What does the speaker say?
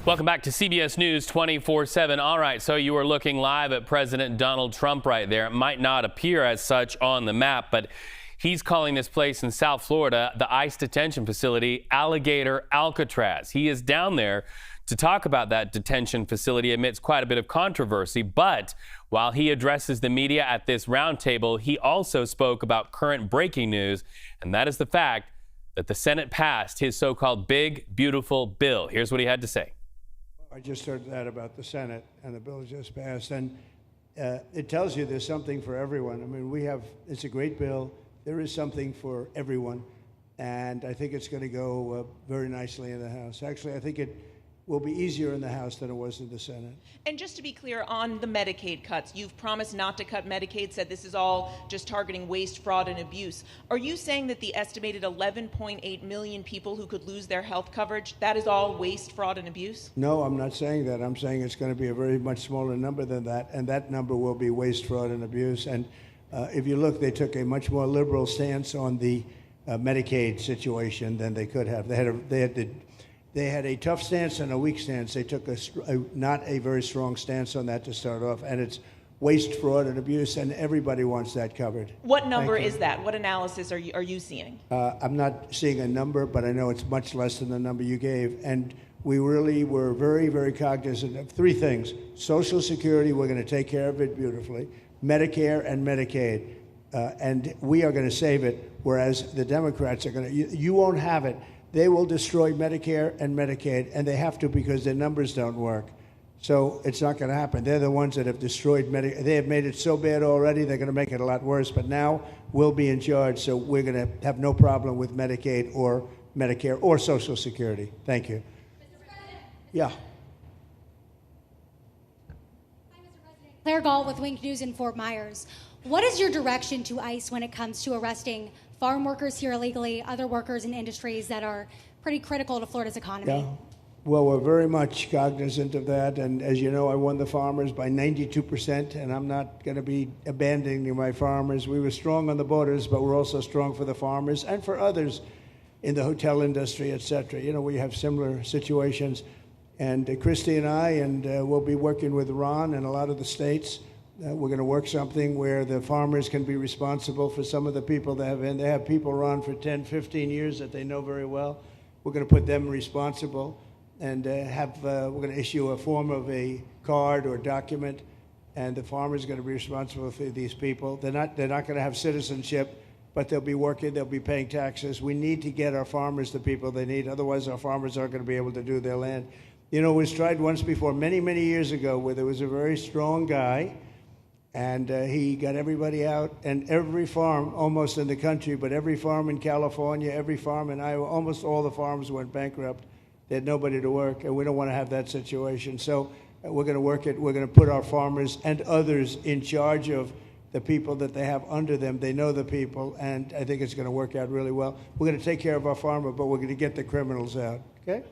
Welcome back to CBS News 24/7. All right, so you are looking live at President Donald Trump right there. It might not appear as such on the map, but he's calling this place in South Florida the ICE detention facility, Alligator Alcatraz. He is down there to talk about that detention facility amidst quite a bit of controversy. But while he addresses the media at this roundtable, he also spoke about current breaking news, and that is the fact that the Senate passed his so-called big, beautiful bill. Here's what he had to say. I just heard that about the Senate, and the bill just passed, and it tells you there's something for everyone. I mean, it's a great bill. There is something for everyone, and I think it's going to go very nicely in the House. Actually, I think it will be easier in the House than it was in the Senate. And just to be clear, on the Medicaid cuts, you've promised not to cut Medicaid, said this is all just targeting waste, fraud, and abuse. Are you saying that the estimated 11.8 million people who could lose their health coverage, that is all waste, fraud, and abuse? No, I'm not saying that. I'm saying it's going to be a very much smaller number than that, and that number will be waste, fraud, and abuse. And if you look, they took a much more liberal stance on the Medicaid situation than they could have. They had a tough stance and a weak stance. They took not a very strong stance on that to start off, and it's waste, fraud, and abuse, and everybody wants that covered. What number is that? What analysis are you seeing? I'm not seeing a number, but I know it's much less than the number you gave. And we really were very, very cognizant of three things. Social Security, we're going to take care of it beautifully. Medicare and Medicaid, and we are going to save it, whereas the Democrats are going to, you won't have it. They will destroy Medicare and Medicaid, and they have to because their numbers don't work. So it's not going to happen. They're the ones that have destroyed Medicare. They have made it so bad already, they're going to make it a lot worse. But now we'll be in charge, so we're going to have no problem with Medicaid or Medicare or Social Security. Thank you. Mr. President. Yeah. Hi, Mr. President. Claire Gall with Wink News in Fort Myers. What is your direction to ICE when it comes to arresting farm workers here illegally, other workers in industries that are pretty critical to Florida's economy? Yeah. Well, we're very much cognizant of that. And as you know, I won the farmers by 92%, and I'm not going to be abandoning my farmers. We were strong on the borders, but we're also strong for the farmers and for others in the hotel industry, et cetera. You know, we have similar situations. And Christy and I, and we'll be working with Ron and a lot of the states. We're going to work something where the farmers can be responsible for some of the people they have people run for 10, 15 years that they know very well. We're going to put them responsible and we're going to issue a form of a card or document, and the farmers are going to be responsible for these people. They're not going to have citizenship, but they'll be working, they'll be paying taxes. We need to get our farmers the people they need, otherwise our farmers aren't going to be able to do their land. You know, it was tried once before, many, many years ago, where there was a very strong guy, and he got everybody out, and every farm almost in the country, but every farm in California, every farm in Iowa, almost all the farms went bankrupt. They had nobody to work, and we don't want to have that situation. So we're going to work it. We're going to put our farmers and others in charge of the people that they have under them. They know the people, and I think it's going to work out really well. We're going to take care of our farmer, but we're going to get the criminals out, okay?